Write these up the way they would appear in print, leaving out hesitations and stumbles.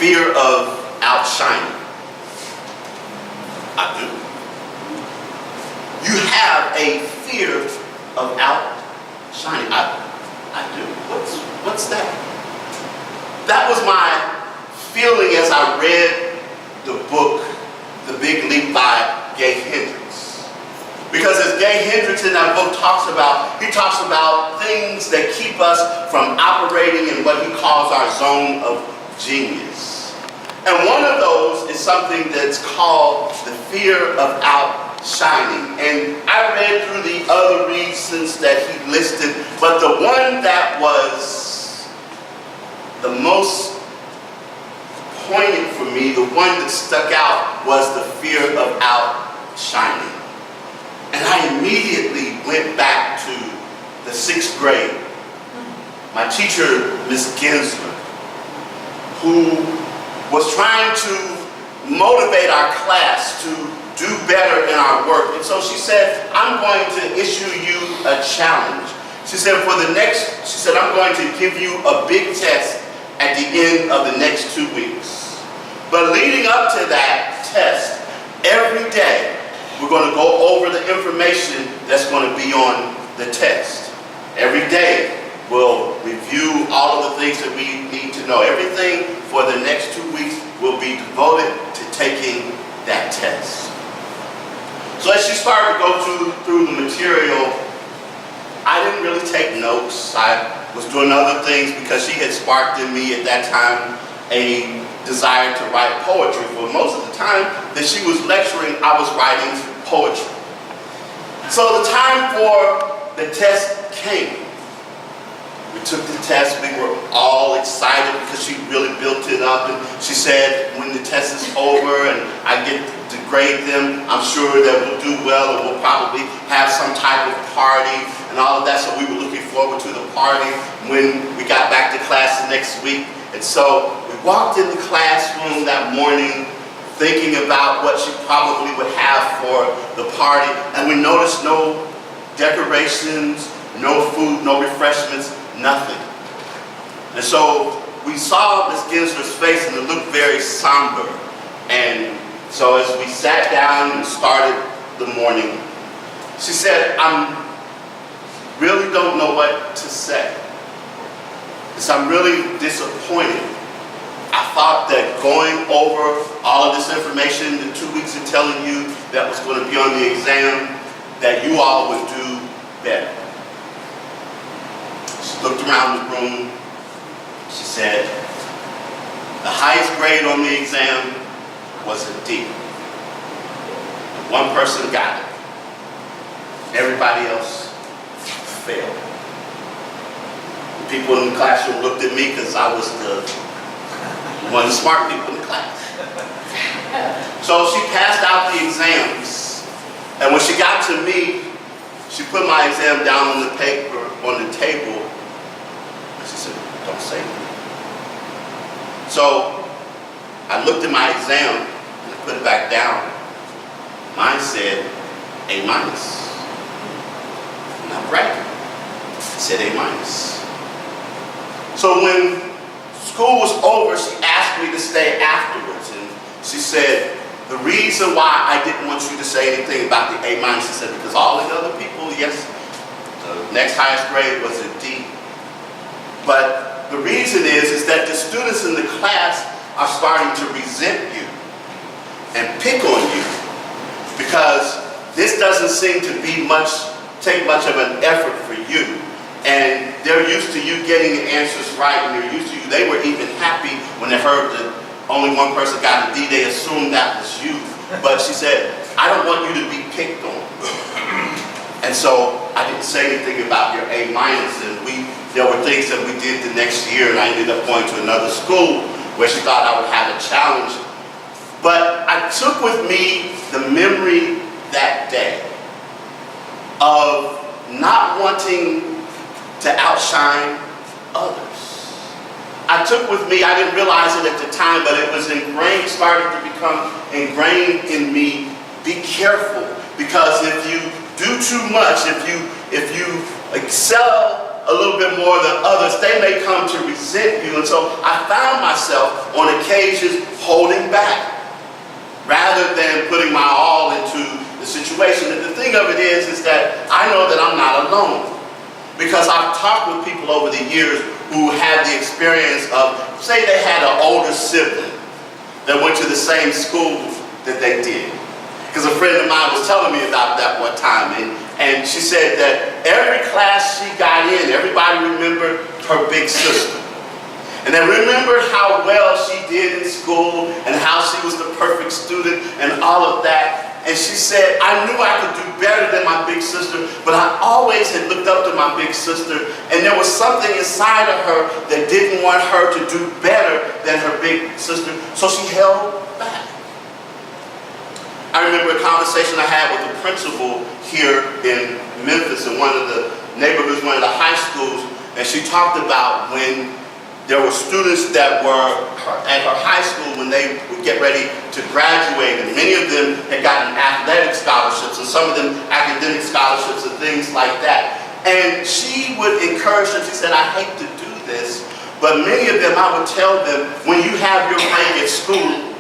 fear of outshining? I do. You have a fear of outshining. I do. What's that? That was my feeling as I read the book, The Big Leap by Gay Hendricks. Because as Gay Hendricks in that book talks about things that keep us from operating in what he calls our zone of genius. And one of those is something that's called the fear of outshining. And I read through the other reasons that he listed, but the one that was the most poignant for me, the one that stuck out, was the fear of outshining. And I immediately went back to the 6th grade. My teacher, Miss Ginsler, who was trying to motivate our class to do better in our work. And so she said, I'm going to issue you a challenge. She said, I'm going to give you a big test at the end of the next 2 weeks. But leading up to that test, every day, we're going to go over the information that's going to be on the test. Every day, we'll review all of the things that we need to know. Everything for the next 2 weeks will be devoted to taking that test. So as she started to go through the material, I didn't really take notes. I was doing other things because she had sparked in me at that time a desire to write poetry. For most of the time that she was lecturing, I was writing poetry. So the time for the test came. We took the test. We were all excited because she really built it up. And she said, when the test is over and I get to grade them, I'm sure that we'll do well and we'll probably have some type of party and all of that. So we were looking forward to the party when we got back to class the next week. And so we walked in the classroom that morning thinking about what she probably would have for the party. And we noticed no decorations, no food, no refreshments, nothing. And so we saw Miss Ginsler's face and it looked very somber. And so as we sat down and started the morning, she said, I really don't know what to say. Because I'm really disappointed. I thought that going over all of this information, the 2 weeks of telling you that was going to be on the exam, that you all would do better. She looked around the room. She said, the highest grade on the exam was a D. One person got it. Everybody else failed. People in the classroom looked at me because I was one of the smart people in the class. So she passed out the exams. And when she got to me, she put my exam down on the paper, on the table. And she said, don't say anything. So I looked at my exam and I put it back down. Mine said A-. Not bragging. It said A-. So when school was over, she asked me to stay afterwards. And she said, the reason why I didn't want you to say anything about the A-, she said, because all the other people, yes, the next highest grade was a D. But the reason is that the students in the class are starting to resent you and pick on you because this doesn't seem to be take much of an effort for you. And they're used to you getting the answers right, and they're used to you. They were even happy when they heard that only one person got a D. They assumed that was you. But she said, I don't want you to be picked on. And so I didn't say anything about your A-. And there were things that we did the next year, and I ended up going to another school where she thought I would have a challenge. But I took with me the memory that day of not wanting to outshine others. I took with me, I didn't realize it at the time, but it was started to become ingrained in me, be careful, because if you do too much, if you excel a little bit more than others, they may come to resent you. And so I found myself on occasions holding back rather than putting my all into the situation. And the thing of it is that I know that I'm not alone, because I've talked with people over the years who had the experience of, say they had an older sibling that went to the same school that they did. Because a friend of mine was telling me about that one time, and she said that every class she got in, everybody remembered her big sister. And they remembered how well she did in school and how she was the perfect student and all of that. And she said, I knew I could do better than my big sister, but I always had looked up to my big sister, and there was something inside of her that didn't want her to do better than her big sister, so she held back. I remember a conversation I had with the principal here in Memphis in one of the neighborhoods, one of the high schools, and she talked about when there were students that were at her high school when they would get ready to graduate, and many of them had gotten athletic scholarships and some of them academic scholarships and things like that. And she would encourage them. She said, I hate to do this, but many of them, I would tell them, when you have your break at school,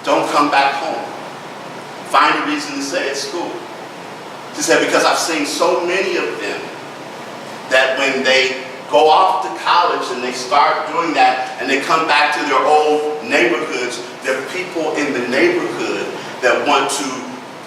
don't come back home. Find a reason to stay at school. She said, because I've seen so many of them that when they go off to college and they start doing that and they come back to their old neighborhoods, there are people in the neighborhood that want to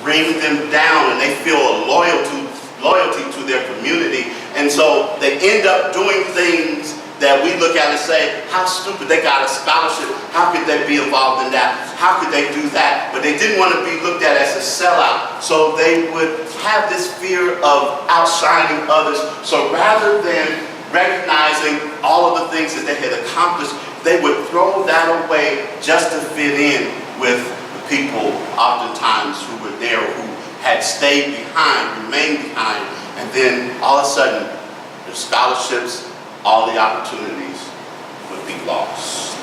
bring them down, and they feel a loyalty to their community. And so they end up doing things that we look at and say, how stupid, they got a scholarship, how could they be involved in that? How could they do that? But they didn't want to be looked at as a sellout, so they would have this fear of outshining others. So rather than recognizing all of the things that they had accomplished, they would throw that away just to fit in with the people oftentimes who were there, who had stayed behind, remained behind, and then all of a sudden, their scholarships, all the opportunities would be lost.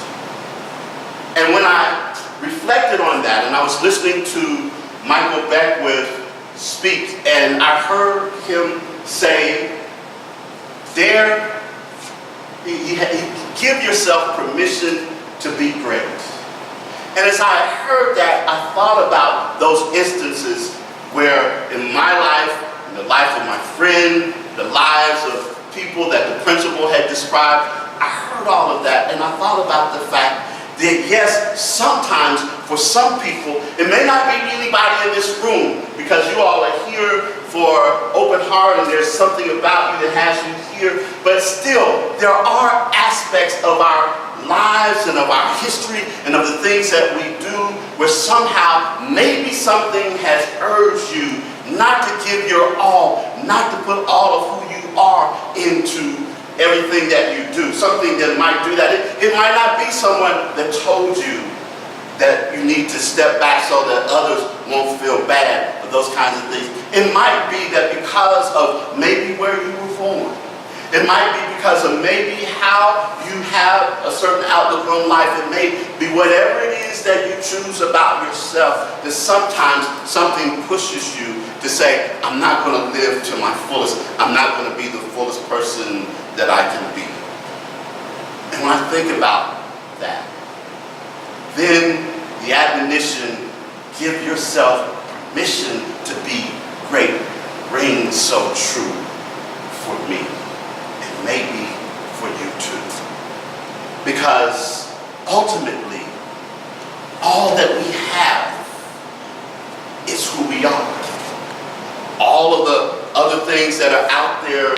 And when I reflected on that, and I was listening to Michael Beckwith speak, and I heard him say, give yourself permission to be great. And as I heard that, I thought about those instances where in my life, in the life of my friend, the lives of people that the principal had described, I heard all of that, and I thought about the fact that yes, sometimes for some people, it may not be anybody in this room, because you all are here for Open Heart and there's something about you that has you here, but still, there are aspects of our lives and of our history and of the things that we do where somehow maybe something has urged you not to give your all, not to put all of who you are into everything that you do. Something that might do that. It might not be someone that told you that you need to step back so that others won't feel bad, or those kinds of things. It might be that because of maybe where you were born. It might be because of maybe how you have a certain outlook on life. It may be whatever it is that you choose about yourself, that sometimes something pushes you to say, I'm not going to live to my fullest. I'm not going to be the fullest person that I can be. And when I think about that, then the admonition, give yourself permission to be great, rings so true for me, and maybe for you too. Because ultimately, all that we have is who we are. All of the other things that are out there,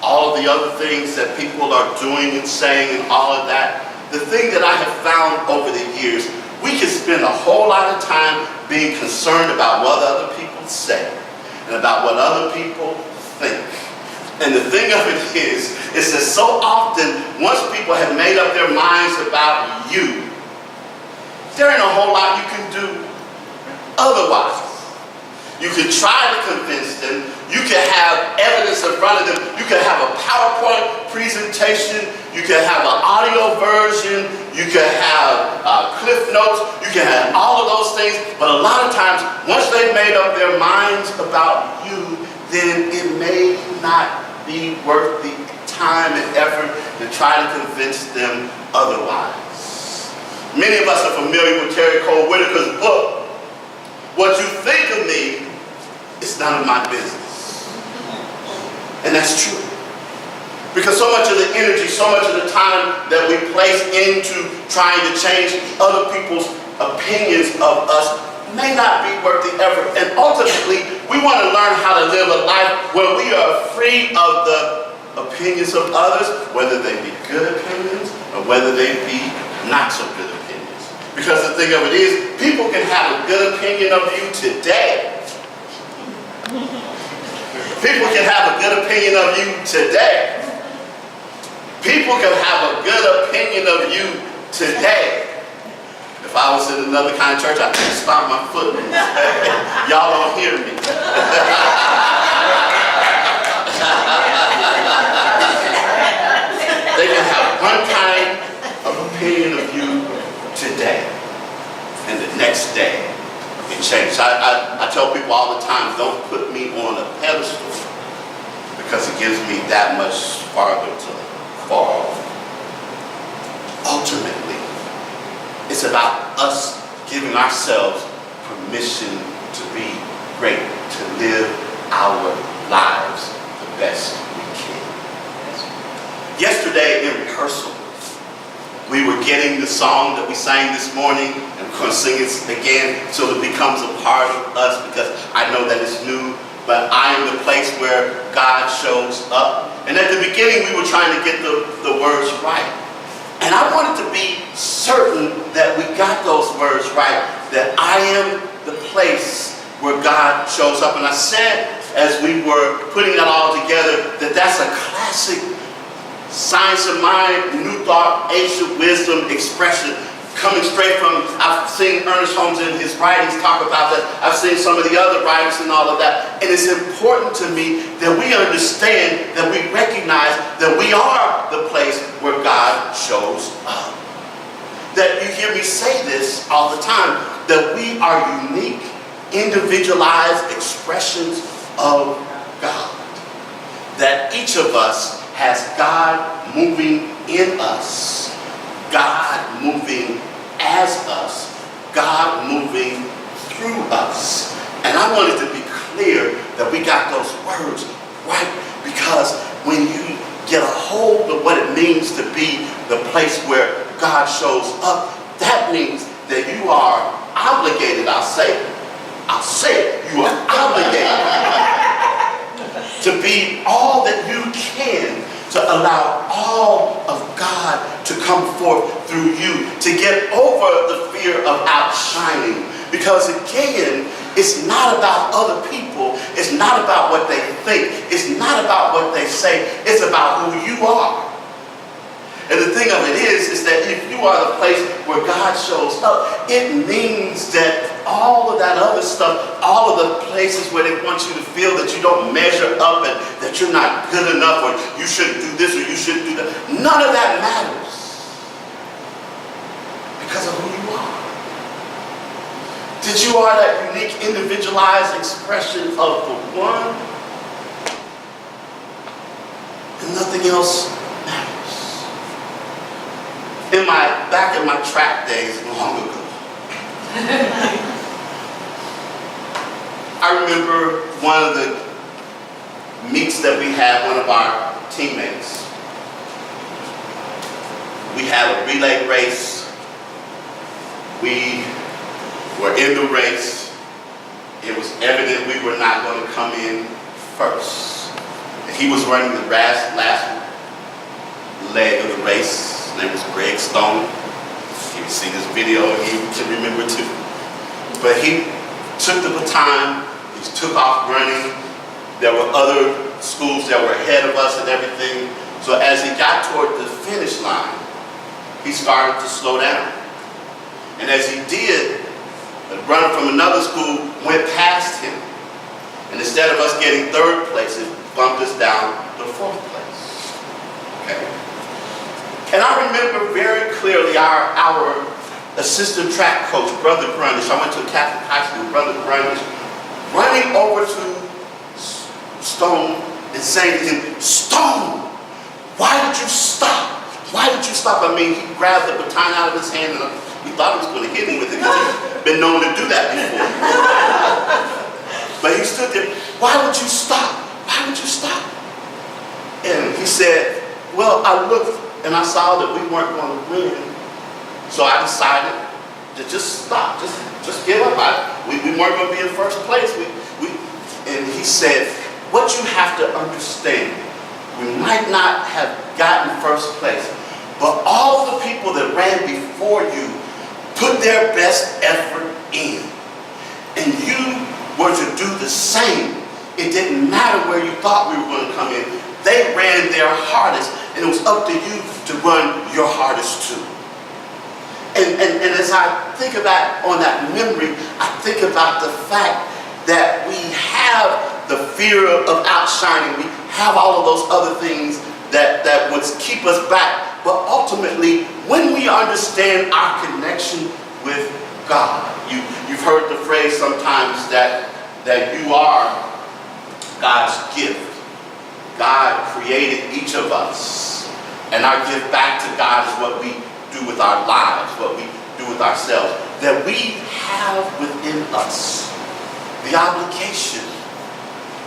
all of the other things that people are doing and saying and all of that, the thing that I have found over the years, we can spend a whole lot of time being concerned about what other people say and about what other people think. And the thing of it is that so often, once people have made up their minds about you, there ain't a whole lot you can do otherwise. You can try to convince them. You can have evidence in front of them. You can have a PowerPoint presentation. You can have an audio version. You can have cliff notes. You can have all of those things. But a lot of times, once they've made up their minds about you, then it may not be worth the time and effort to try to convince them otherwise. Many of us are familiar with Terry Cole Whitaker's book, What You Think of Me Is None of My Business. And that's true. Because so much of the energy, so much of the time that we place into trying to change other people's opinions of us may not be worth the effort. And ultimately, we want to learn how to live a life where we are free of the opinions of others, whether they be good opinions or whether they be not so good opinions. Because the thing of it is, people can have a good opinion of you today. People can have a good opinion of you today. People can have a good opinion of you today. If I was in another kind of church, I'd stomp my foot. Y'all don't hear me. They can have one kind of opinion of you today, and the next day it changes. I tell people all the time, don't put me on a pedestal, because it gives me that much farther to fall. Ultimately, it's about us giving ourselves permission to be great, to live our lives the best we can. Yesterday in rehearsal, we were getting the song that we sang this morning, and we're going to sing it again so it becomes a part of us, because I know that it's new, but I am the place where God shows up. And at the beginning, we were trying to get the words right. And I wanted to be certain that we got those words right, that I am the place where God shows up. And I said, as we were putting that all together, that that's a classic science of mind, new thought, age of wisdom expression, coming straight from, I've seen Ernest Holmes in his writings talk about that. I've seen some of the other writers and all of that. And it's important to me that we understand, that we recognize that we are the place where God shows up. That you hear me say this all the time, that we are unique, individualized expressions of God. That each of us has God moving in us, God moving as us, God moving through us. And I wanted to be clear that we got those words right, because when you get a hold of what it means to be the place where God shows up, that means that you are obligated, I'll say it, you are obligated to be all that you can, to allow all of God to come forth through you, to get over the fear of outshining. Because again, it's not about other people, it's not about what they think, it's not about what they say, it's about who you are. And the thing of it is that if you are the place where God shows up, it means that all of that other stuff, all of the places where they want you to feel that you don't measure up and that you're not good enough, or you shouldn't do this or you shouldn't do that, none of that matters, because of who you are. That you are that unique, individualized expression of the one, and nothing else matters. Back in my track days long ago, I remember one of the meets that we had, one of our teammates. We had a relay race. We were in the race. It was evident we were not going to come in first. And he was running the last leg of the race. His name was Greg Stone. You can see this video, he can remember too. But he took the baton, he took off running. There were other schools that were ahead of us and everything. So as he got toward the finish line, he started to slow down. And as he did, a runner from another school went past him. And instead of us getting third place, it bumped us down to fourth place. Okay? And I remember very clearly our assistant track coach, Brother Grunish, I went to a Catholic high school, Brother Grunish, running over to Stone and saying to him, "Stone, why did you stop? Why did you stop?" I mean, he grabbed the baton out of his hand, and we thought he was going to hit him with it because he's been known to do that before. But he stood there. "Why would you stop? Why would you stop?" And he said, "Well, I looked and I saw that we weren't going to win, so I decided to just stop, just give up. We weren't going to be in first place." And he said, "What you have to understand, we might not have gotten first place, but all of the people that ran before you put their best effort in, and you were to do the same. It didn't matter where you thought we were going to come in. They ran their hardest, and it was up to you to run your hardest too." And as I think about on that memory, I think about the fact that we have the fear of outshining. We have all of those other things that would keep us back. But ultimately, when we understand our connection with God, you've heard the phrase sometimes that you are God's gift. God created each of us, and our gift back to God is what we do with our lives, what we do with ourselves. That we have within us the obligation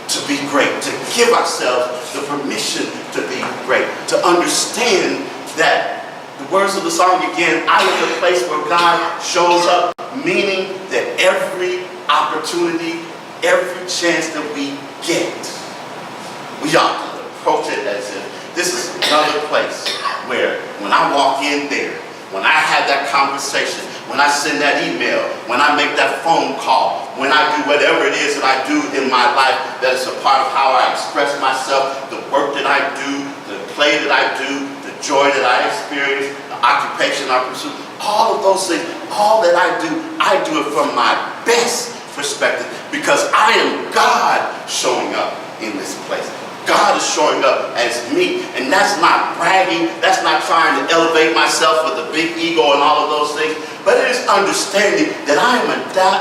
to be great, to give ourselves the permission to be great, to understand that the words of the song again, "I am the place where God shows up," meaning that every opportunity, every chance that we get, we ought to approach it as if this is another place where when I walk in there, when I have that conversation, when I send that email, when I make that phone call, when I do whatever it is that I do in my life that is a part of how I express myself, the work that I do, the play that I do, the joy that I experience, the occupation I pursue, all of those things, all that I do it from my best perspective because I am God showing up in this place. God is showing up as me, and that's not bragging, that's not trying to elevate myself with a big ego and all of those things, but it is understanding that I am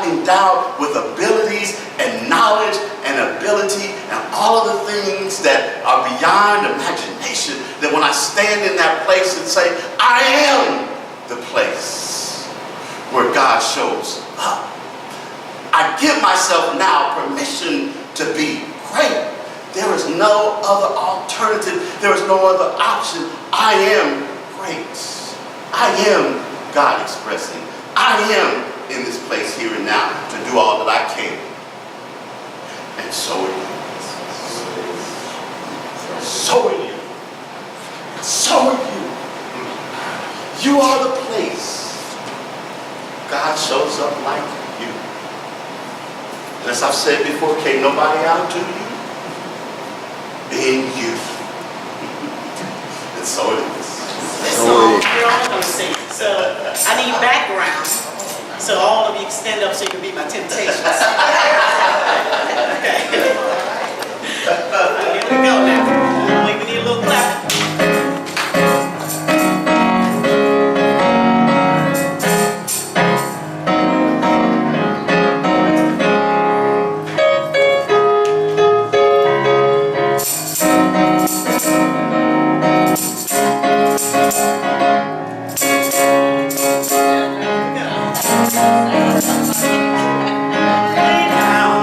endowed with abilities and knowledge and ability and all of the things that are beyond imagination, that when I stand in that place and say, I am the place where God shows up, I give myself now permission to be great. There is no other alternative. There is no other option. I am great. I am God expressing. I am in this place here and now to do all that I can. And so are you. So are you. So are you. You are the place God shows up like you. And as I've said before, can't nobody outdo you. In you. And so it is. This song, we're all going to sing. So I need background. So all of you can stand up so you can be my temptations. Okay. Here we go now. Wait, we need a little clap. Lay down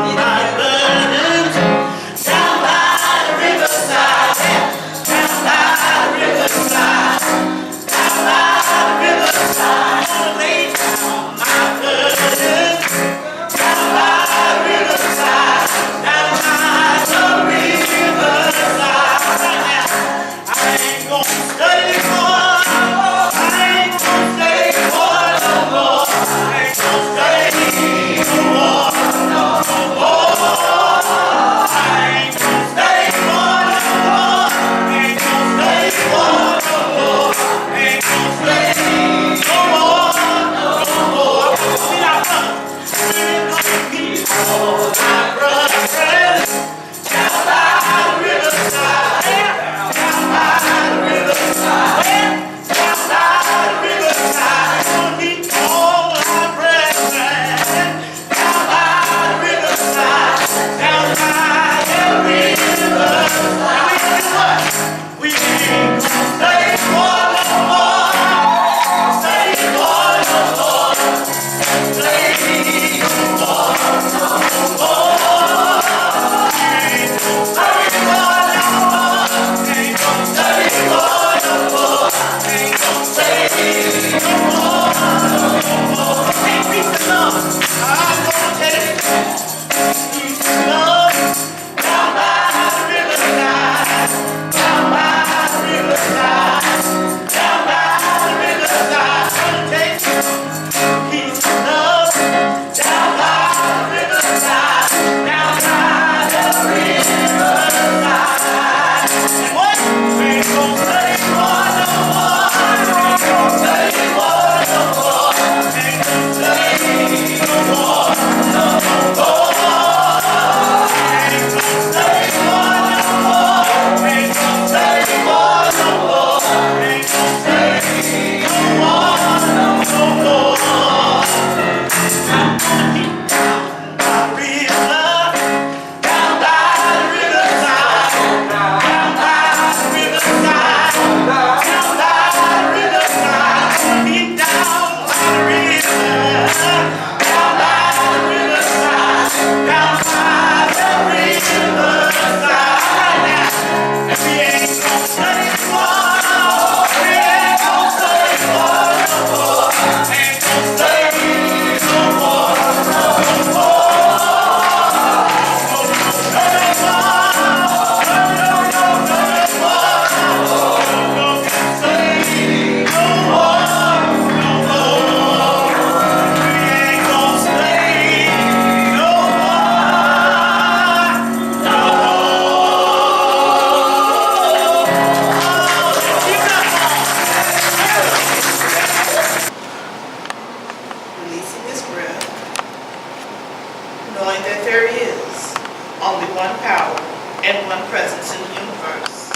that there is only one power and one presence in the universe,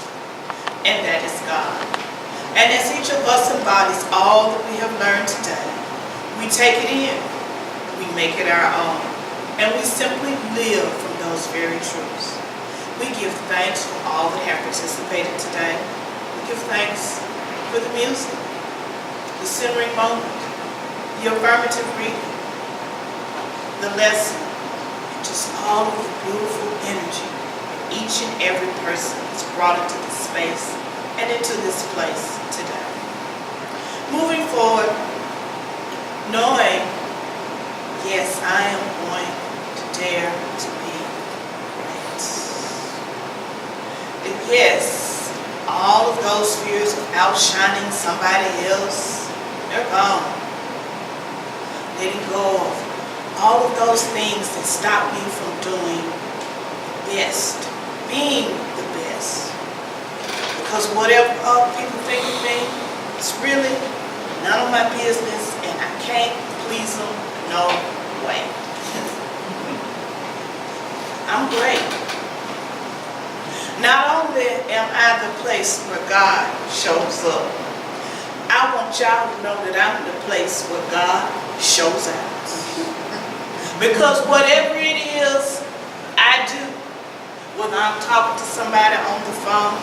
and that is God. And as each of us embodies all that we have learned today, we take it in, we make it our own, and we simply live from those very truths. We give thanks for all that have participated today. We give thanks for the music, the centering moment, the affirmative reading, the lesson, just all of the beautiful energy each and every person has brought into this space and into this place today. Moving forward, knowing, yes, I am going to dare to be great. And yes, all of those fears of outshining somebody else, they're gone. Letting go of all of those things that stop me from doing the best, being the best. Because whatever other people think of me, it's really none of my business, and I can't please them no way. I'm great. Not only am I the place where God shows up, I want y'all to know that I'm the place where God shows out. Because whatever it is I do, whether I'm talking to somebody on the phone,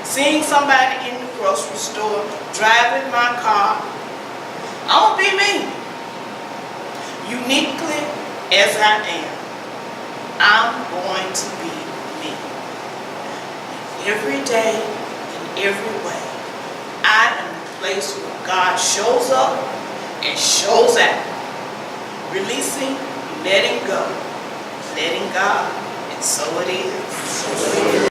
seeing somebody in the grocery store, driving my car, I'm gonna be me. Uniquely as I am, I'm going to be me. Every day, in every way, I am the place where God shows up and shows out. Releasing, letting go, letting God, and so it is.